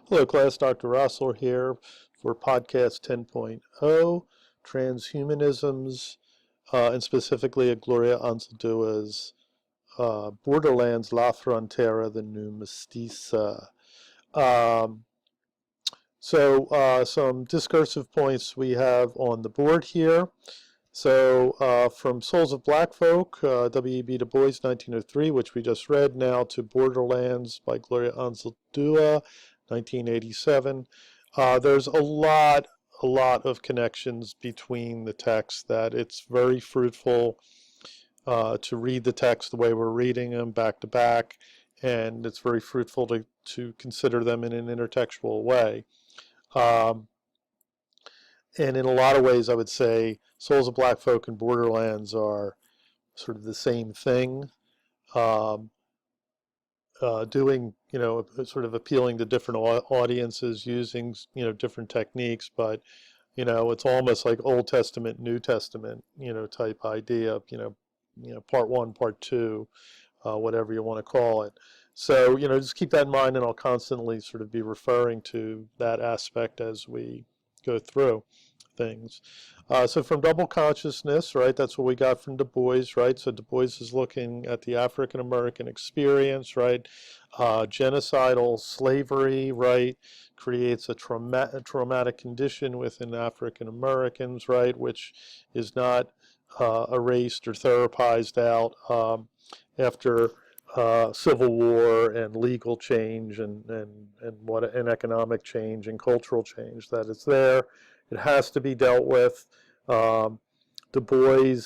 Hello class, Dr. Russell here for podcast 10.0, Transhumanisms, and specifically at Gloria Anzaldua's Borderlands, La Frontera, the New Mestiza. Some discursive points we have on the board here. So from Souls of Black Folk, W.E.B. Du Bois, 1903, which we just read, now to Borderlands by Gloria Anzaldúa, 1987. There's a lot of connections between the texts that it's very fruitful to read the text the way we're reading them back to back, and it's very fruitful to consider them in an intertextual way. And in a lot of ways, I would say Souls of Black Folk and Borderlands are sort of the same thing, doing, sort of appealing to different audiences, using, different techniques, but, it's almost like Old Testament, New Testament, type idea, part one, part two, whatever you want to call it. So, just keep that in mind, and I'll constantly sort of be referring to that aspect as we go through things. So from double consciousness, right, that's what we got from Du Bois, right? So Du Bois is looking at the African American experience, right? Genocidal slavery, right, creates a traumatic condition within African Americans, right, which is not erased or therapized out after civil war and legal change and economic change and cultural change that is there. It has to be dealt with. Du Bois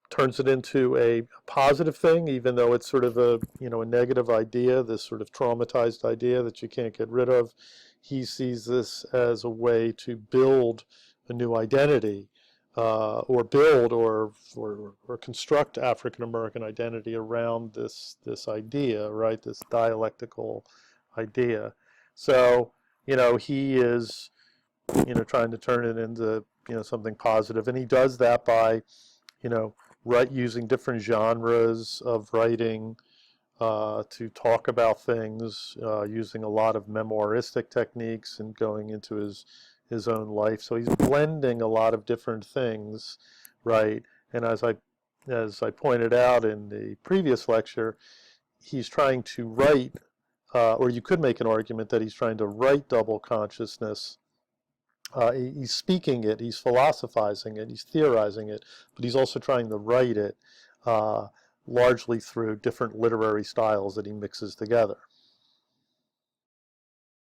turns it into a positive thing, even though it's sort of a negative idea, this sort of traumatized idea that you can't get rid of. He sees this as a way to build a new identity, or build or construct African American identity around this idea, right? This dialectical idea. So he is trying to turn it into something positive, and he does that by using different genres of writing to talk about things, using a lot of memoiristic techniques and going into his own life. So he's blending a lot of different things, right? And as I pointed out in the previous lecture, he's trying to write, or you could make an argument that he's trying to write double consciousness. He's speaking it, he's philosophizing it, he's theorizing it, but he's also trying to write it largely through different literary styles that he mixes together.